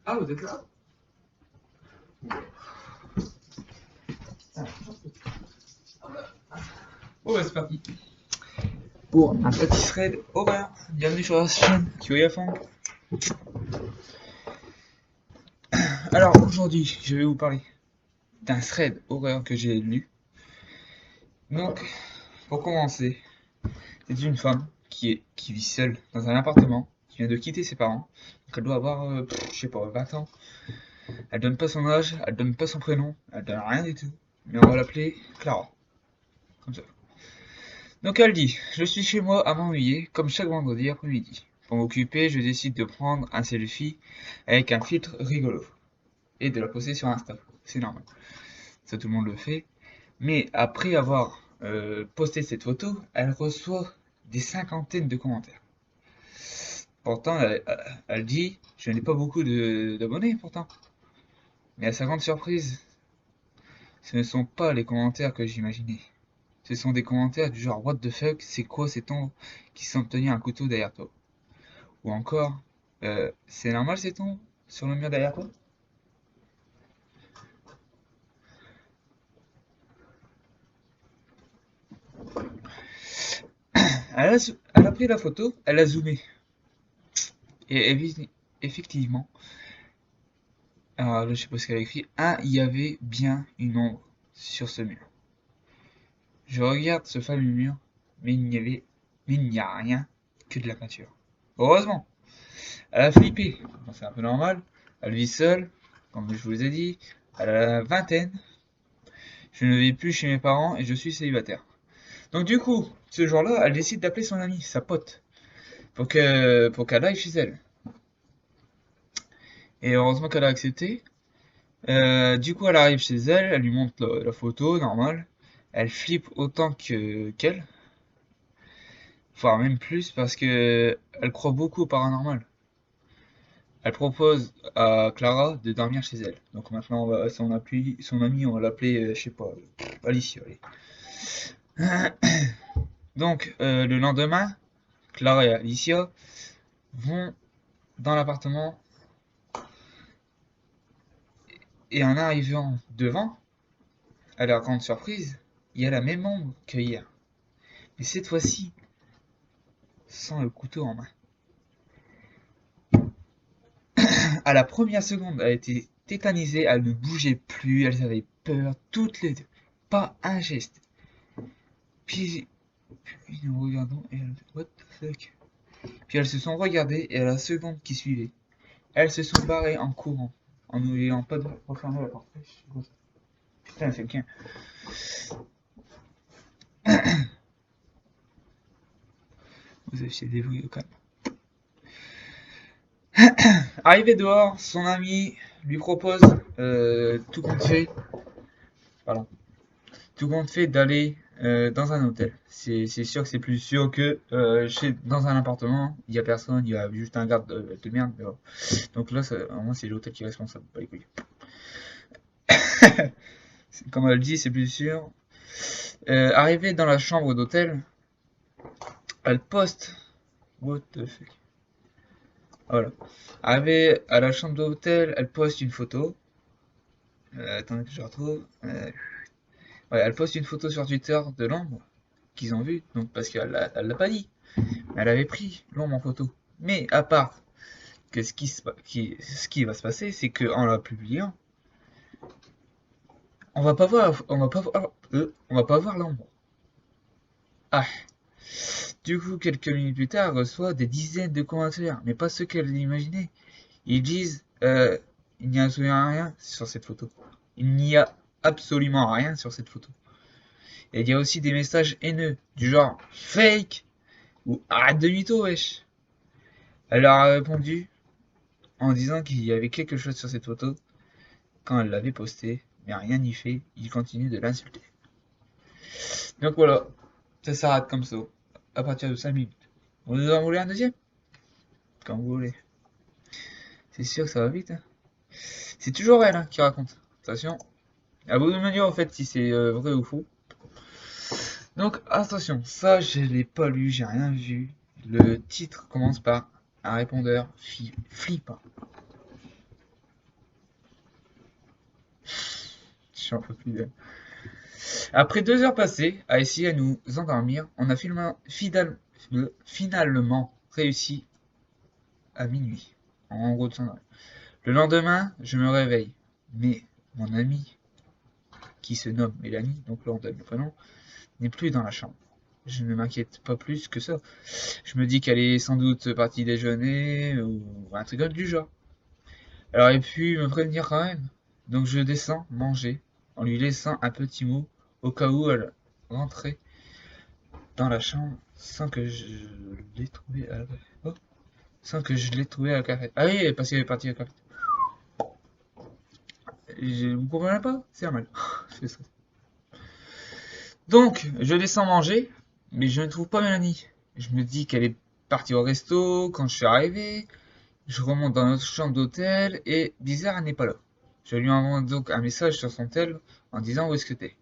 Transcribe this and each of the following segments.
Ah, vous êtes là? Bon, bah, c'est parti. Pour un petit thread horreur. Bienvenue sur la chaîne QIFang. Alors aujourd'hui, je vais vous parler d'un thread horreur que j'ai lu. Donc, pour commencer, c'est une femme qui vit seule dans un appartement, qui vient de quitter ses parents. Donc elle doit avoir, je sais pas, 20 ans. Elle donne pas son âge, elle donne pas son prénom, elle donne rien du tout. Mais on va l'appeler Clara. Comme ça. Donc elle dit, je suis chez moi à m'ennuyer, comme chaque vendredi après-midi. Pour m'occuper, je décide de prendre un selfie avec un filtre rigolo et de la poster sur Insta. C'est normal, ça tout le monde le fait. Mais après avoir posté cette photo, elle reçoit des cinquantaines de commentaires. Pourtant, elle dit, je n'ai pas beaucoup d'abonnés pourtant. Mais à sa grande surprise, ce ne sont pas les commentaires que j'imaginais. Ce sont des commentaires du genre what the fuck, c'est quoi ces tons qui semblent tenir un couteau derrière toi? Ou encore, c'est normal ces tons sur le mur derrière toi? Elle a pris la photo, elle a zoomé. Et effectivement, alors là je sais pas ce qu'elle a écrit, ah il y avait bien une ombre sur ce mur. Je regarde ce fameux mur, mais il n'y a rien que de la peinture. Heureusement, elle a flippé. Bon, c'est un peu normal. Elle vit seule, comme je vous ai dit. Elle a la vingtaine. Je ne vis plus chez mes parents et je suis célibataire. Donc du coup, ce jour-là, elle décide d'appeler son amie, sa pote, pour qu'elle aille chez elle. Et heureusement qu'elle a accepté. Du coup, elle arrive chez elle, elle lui montre la photo, normal. Elle flippe autant qu'elle, voire même plus, parce que elle croit beaucoup au paranormal. Elle propose à Clara de dormir chez elle. Donc maintenant, son ami, on va l'appeler, je sais pas, Alicia. Allez. Donc, le lendemain, Clara et Alicia vont dans l'appartement et en arrivant devant, à leur grande surprise, il y a la même ombre que hier. Mais cette fois-ci, sans le couteau en main. À la première seconde, elle était tétanisée, elle ne bougeait plus, elles avaient peur, toutes les deux. Pas un geste. Puis nous regardons et elles, what the fuck? Puis elles se sont regardées et à la seconde qui suivait, elles se sont barrées en courant, en n'oubliant pas de refermer la porte. Putain, c'est bien. Vous avez des bruits quand même. Arrivé dehors, son ami lui propose tout compte fait, pardon, tout compte fait d'aller dans un hôtel. C'est sûr que c'est plus sûr que dans un appartement, il n'y a personne, il y a juste un garde de merde. Dehors. Donc là, au moins, c'est l'hôtel qui est responsable, pas les couilles. Comme elle dit, c'est plus sûr. Arrivée dans la chambre d'hôtel, elle poste. What the fuck? Voilà. Arrivée à la chambre d'hôtel, elle poste une photo. Attendez que je retrouve. Ouais, elle poste une photo sur Twitter de l'ombre qu'ils ont vue, donc parce qu'elle l'a pas dit. Elle avait pris l'ombre en photo. Mais à part que ce qui va se passer, c'est qu'en la publiant, on va pas voir l'ombre. Ah. Du coup, quelques minutes plus tard, elle reçoit des dizaines de commentaires, mais pas ceux qu'elle imaginait. Ils disent il n'y a absolument rien sur cette photo. Il n'y a absolument rien sur cette photo. Et il y a aussi des messages haineux, du genre fake ou arrête de mytho, wesh. Elle leur a répondu en disant qu'il y avait quelque chose sur cette photo quand elle l'avait postée, mais rien n'y fait. Il continue de l'insulter. Donc voilà, ça s'arrête comme ça, à partir de 5 minutes. Vous en voulez un deuxième? Quand vous voulez. C'est sûr que ça va vite. Hein. C'est toujours elle hein, qui raconte. Attention. À vous de me dire en fait si c'est vrai ou faux. Donc attention, ça je l'ai pas lu, j'ai rien vu. Le titre commence par un répondeur flippant. J'en peux plus. Après 2 heures passées à essayer de nous endormir, on a finalement réussi à minuit. En gros de son oreille. Le lendemain, je me réveille. Mais mon amie, qui se nomme Mélanie, donc là on donne le prénom, n'est plus dans la chambre. Je ne m'inquiète pas plus que ça. Je me dis qu'elle est sans doute partie déjeuner ou un truc du genre. Elle aurait pu me prévenir quand même. Donc je descends manger en lui laissant un petit mot au cas où elle rentrait dans la chambre sans que je l'ai trouvé à la café. Oh, sans que je l'ai trouvé à la café. Ah oui, parce qu'elle est partie à la café. Vous comprenez pas? C'est normal. C'est ça. Donc, je descends manger, mais je ne trouve pas Mélanie. Je me dis qu'elle est partie au resto quand je suis arrivé. Je remonte dans notre chambre d'hôtel et bizarre, elle n'est pas là. Je lui envoie donc un message sur son tel en disant où est-ce que t'es.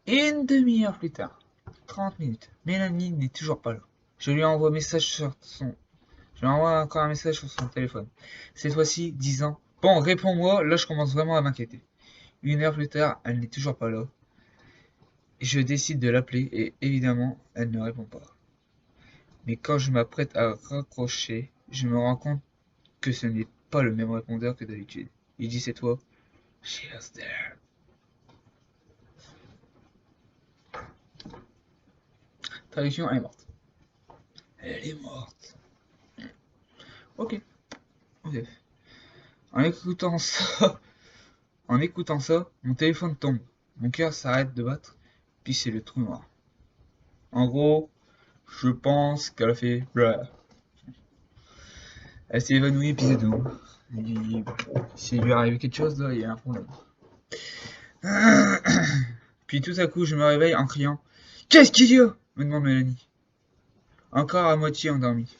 Et une demi-heure plus tard, 30 minutes, Mélanie n'est toujours pas là. Je lui envoie un message sur son Je lui envoie encore un message sur son téléphone. Cette fois-ci, disant bon, réponds-moi, là je commence vraiment à m'inquiéter. 1 heure plus tard, elle n'est toujours pas là. Je décide de l'appeler et évidemment, elle ne répond pas. Mais quand je m'apprête à raccrocher, je me rends compte que ce n'est pas le même répondeur que d'habitude. Il dit cette fois She's there. Traduction, elle est morte. Elle est morte. Ok. Ok. En écoutant ça, en écoutant ça, mon téléphone tombe. Mon cœur s'arrête de battre, puis c'est le trou noir. En gros, je pense qu'elle a fait blah. Elle s'est évanouie, puis c'est tout. S'il lui arrive quelque chose, là, il y a un problème. Puis tout à coup, je me réveille en criant qu'est-ce qu'il y a me demande Mélanie. Encore à moitié endormie.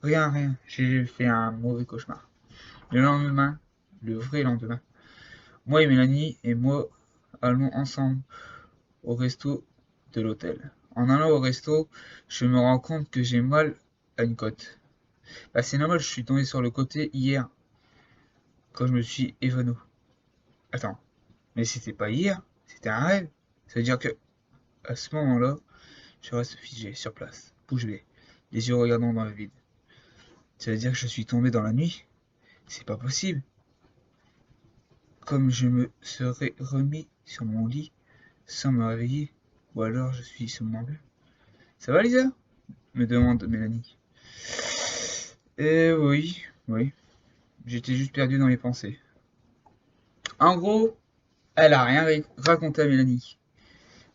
Rien, rien. J'ai fait un mauvais cauchemar. Le lendemain, le vrai lendemain, moi et Mélanie et moi allons ensemble au resto de l'hôtel. En allant au resto, je me rends compte que j'ai mal à une côte. Bah, c'est normal, je suis tombé sur le côté hier quand je me suis évanoui. Attends, mais c'était pas hier, c'était un rêve. Ça veut dire que à ce moment-là, je reste figé sur place, bouche bée, les yeux regardant dans le vide. Ça veut dire que je suis tombé dans la nuit? C'est pas possible. Comme je me serais remis sur mon lit sans me réveiller, ou alors je suis somnambule. Ça va Lisa? Me demande Mélanie. Oui, oui. J'étais juste perdu dans mes pensées. En gros, elle a rien raconté à Mélanie.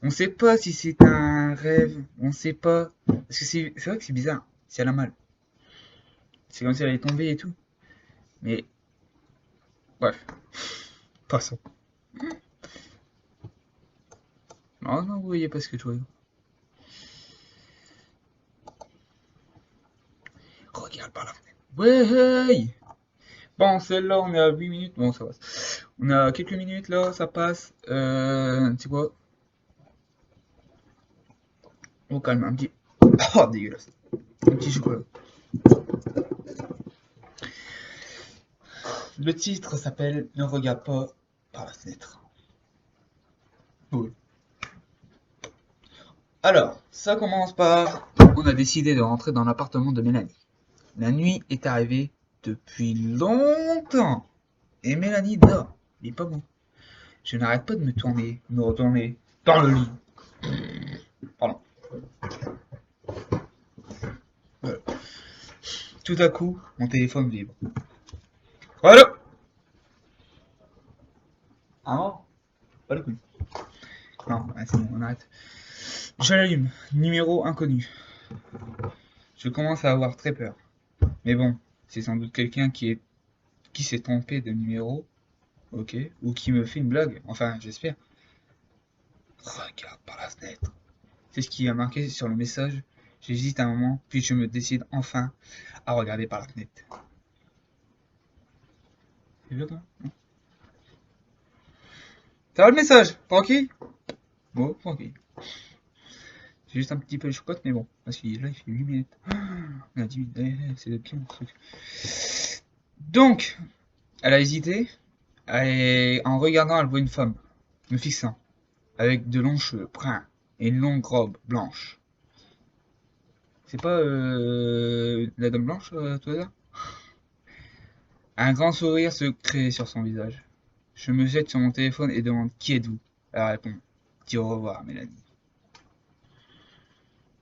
On sait pas si c'est un rêve, on sait pas. Parce que c'est vrai que c'est bizarre, si elle a mal. C'est comme si elle est tombée et tout. Mais, bref, passons. Non, non, vous voyez pas ce que je vois. Regarde par la fenêtre. Ouais, hey. Bon, celle-là, on est à 8 minutes. Bon, ça va. On a quelques minutes là, ça passe. Tu sais quoi? On calme un petit. Oh, dégueulasse. Un petit chocolat. Le titre s'appelle Ne regarde pas par la fenêtre. Oui. Alors, ça commence par. On a décidé de rentrer dans l'appartement de Mélanie. La nuit est arrivée depuis longtemps. Et Mélanie dort. Mais pas moi. Je n'arrête pas de me retourner dans le lit. Pardon. Voilà. Tout à coup, mon téléphone vibre. Voilà. Ah non. Pas le coup. Non, c'est bon, on arrête. Je l'allume. Numéro inconnu. Je commence à avoir très peur. Mais bon, c'est sans doute quelqu'un qui s'est trompé de numéro. Ok. Ou qui me fait une blague. Enfin, j'espère. Regarde par la fenêtre. C'est ce qui a marqué sur le message. J'hésite un moment, puis je me décide enfin à regarder par la fenêtre. C'est bien toi? Ça va le message? Tranquille? Bon, tranquille. C'est juste un petit peu de chocotte, mais bon. Parce que là, il fait 8 minutes. On a 10 minutes. C'est le pire truc. Donc, elle a hésité. En regardant, elle voit une femme, me fixant, avec de longs cheveux bruns et une longue robe blanche. C'est pas la Dame Blanche, toi là? Un grand sourire se crée sur son visage. Je me jette sur mon téléphone et demande qui êtes-vous? Elle répond, dis au revoir, Mélanie.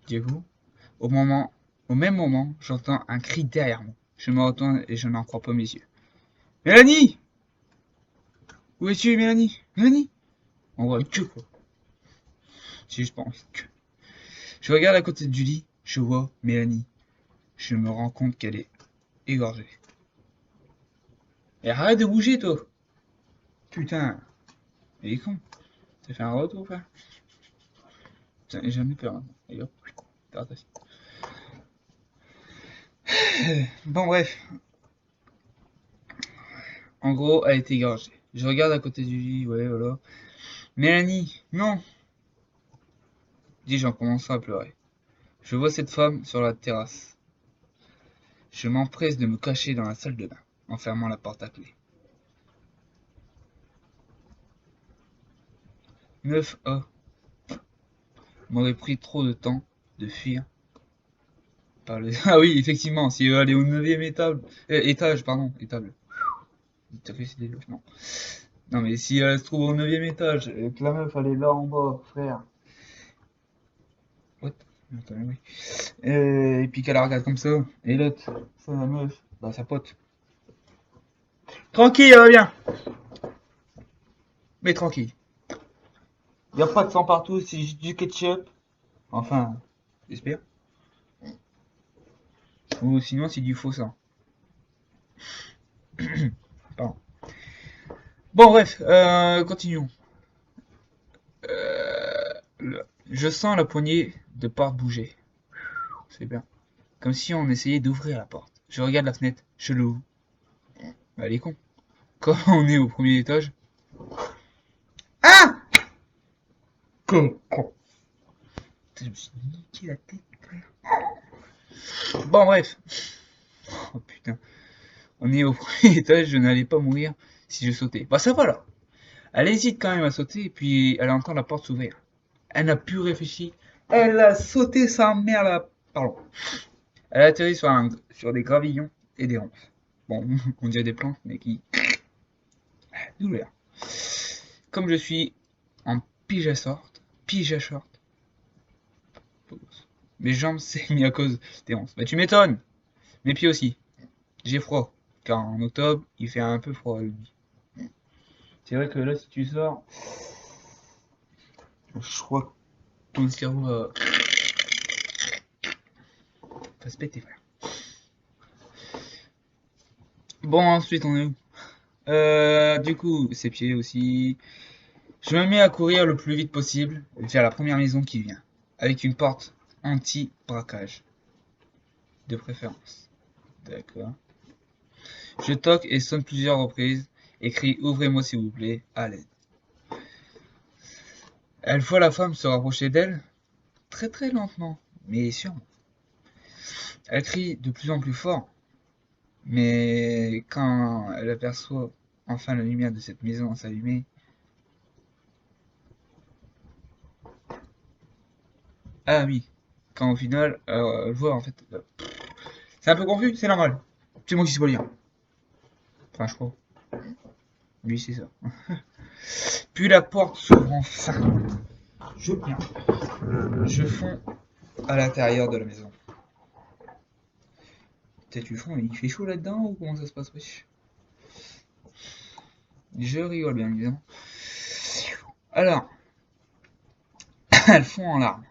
Dites-vous? Au moment, au même moment, j'entends un cri derrière moi. Je me retourne et je n'en crois pas mes yeux. Mélanie! Où es-tu, Mélanie? Mélanie? On voit une queue, quoi. C'est juste pas une queue. Je regarde à côté du lit, je vois Mélanie. Je me rends compte qu'elle est égorgée. Et arrête de bouger, toi! Putain, il est con. Ça fait un retour, frère. Putain, j'ai jamais peur. Hein. Et hop, bon, bref. En gros, elle est égorgée. Je regarde à côté du lit, ouais, voilà. Mélanie, non! Dis-je en commençant à pleurer. Je vois cette femme sur la terrasse. Je m'empresse de me cacher dans la salle de bain, en fermant la porte à clé. 9A. M'aurait pris trop de temps de fuir par le... Ah oui, effectivement, si elle est au 9e étage, pardon, étable. Tout à fait, c'est des logements. Non, mais si elle se trouve au 9e étage, et que la meuf, elle est là en bas, frère. What? Attends, oui. Et puis qu'elle la regarde comme ça, et l'autre, c'est la meuf, bah sa pote. Tranquille, elle va bien. Mais tranquille. Y a pas de sang partout, c'est juste du ketchup. Enfin, j'espère. Ou sinon, c'est du faux sang. Pardon. Bon, bref, continuons. Je sens la poignée de porte bouger. C'est bien. Comme si on essayait d'ouvrir la porte. Je regarde la fenêtre, je l'ouvre. Bah, elle est con. Quand on est au premier étage. Ah! Con. Je me suis niqué la tête. Bon, bref. Oh putain. On est au premier étage, je n'allais pas mourir si je sautais. Bah, ça va là. Elle hésite quand même à sauter, et puis elle entend la porte s'ouvrir. Elle n'a plus réfléchi. Elle a sauté sa mère là. Pardon. Elle a atterri sur des gravillons et des ronces. Bon, on dirait des plantes, mais qui. Douleur. Comme je suis en pyjama short, mes jambes saignent à cause des ronces. Bah, tu m'étonnes. Mes pieds aussi. J'ai froid. Car en octobre, il fait un peu froid le nuit. C'est vrai que là, si tu sors, je crois que ton cerveau va se péter, frère. Bon, ensuite, on est où? Du coup, ses pieds aussi. Je me mets à courir le plus vite possible vers la première maison qui vient, avec une porte anti-braquage, de préférence. D'accord. Je toque et sonne plusieurs reprises, et crie ouvrez-moi s'il vous plaît, à l'aide. Elle voit la femme se rapprocher d'elle, très très lentement, mais sûrement. Elle crie de plus en plus fort, mais quand elle aperçoit enfin la lumière de cette maison s'allumer, ah oui, quand au final, elle voit en fait. C'est un peu confus, c'est normal. C'est moi qui sais pas lire. Enfin, je crois. Oui, c'est ça. Puis la porte s'ouvre enfin. Bien. Je fonds à l'intérieur de la maison. Peut-être tu fonds, il fait chaud là-dedans ou comment ça se passe, wesh? Je rigole bien évidemment. Alors, elle fond en larmes,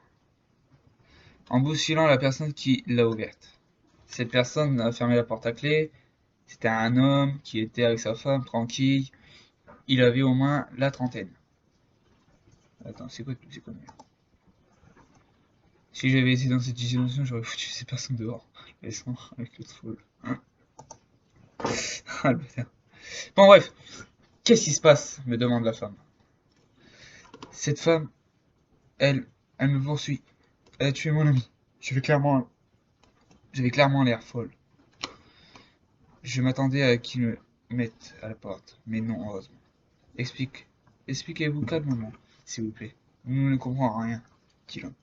en bousculant la personne qui l'a ouverte. Cette personne a fermé la porte à clé. C'était un homme qui était avec sa femme, tranquille. Il avait au moins la trentaine. Attends, c'est quoi mieux? Si j'avais été dans cette situation, j'aurais foutu ces personnes dehors. Laissant avec le troll. Hein. Ah, le bâtard. Bon, bref. Qu'est-ce qui se passe me demande la femme. Cette femme, elle me poursuit. Elle a tué mon ami. J'avais clairement l'air folle. Je m'attendais à qu'il me mette à la porte, mais non, heureusement. Expliquez-vous calmement, s'il vous plaît. Nous ne comprenons rien, dit l'homme.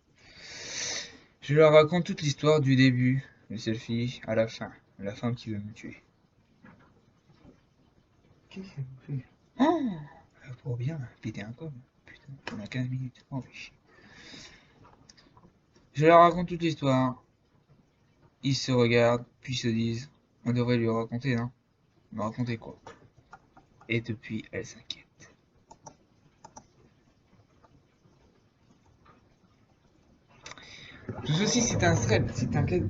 Je leur raconte toute l'histoire du début de cette fille à la fin, la femme qui veut me tuer. Qu'est-ce que vous faites? Oh, pour bien péter un câble. Putain, on a 15 minutes. Oh, fais chier. Je leur raconte toute l'histoire. Ils se regardent, puis se disent, on devrait lui raconter, non? Me raconter quoi? Et depuis, elle s'inquiète. Tout ceci, c'est un thread,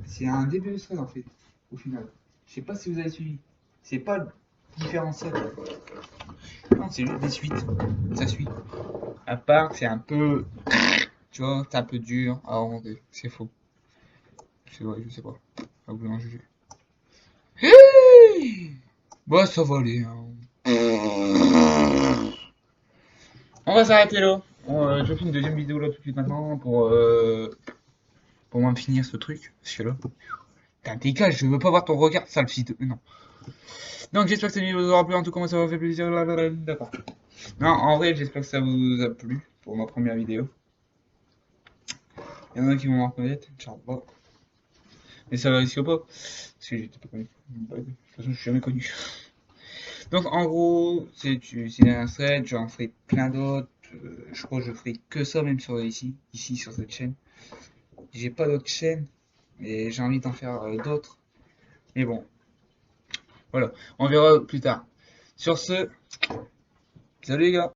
c'est un début de thread en fait, au final. Je sais pas si vous avez suivi. C'est pas différent threads. Non, c'est juste des suites. Ça suit. À part que c'est un peu, tu vois, c'est un peu dur à remonter. C'est faux. C'est vrai, je sais pas. À vous d'en juger. Hey, bah, ça va aller. Hein. On va s'arrêter là. Bon, je fais une deuxième vidéo là tout de suite maintenant pour moi finir ce truc. Parce que là, t'as dégage, je veux pas voir ton regard, sale fille de. Non. Donc j'espère que cette vidéo vous aura plu, en tout cas moi ça m'a fait plaisir. D'accord. Non, en vrai j'espère que ça vous a plu pour ma première vidéo. Il y en a qui vont me reconnaître, genre bah. Mais ça risque pas. Parce que j'étais pas connu. De toute façon je suis jamais connu. Donc en gros, c'est un thread, j'en ferai plein d'autres. Je crois que je ferai que ça même sur ici sur cette chaîne. J'ai pas d'autres chaînes, mais j'ai envie d'en faire d'autres. Mais bon, voilà, on verra plus tard. Sur ce, salut les gars.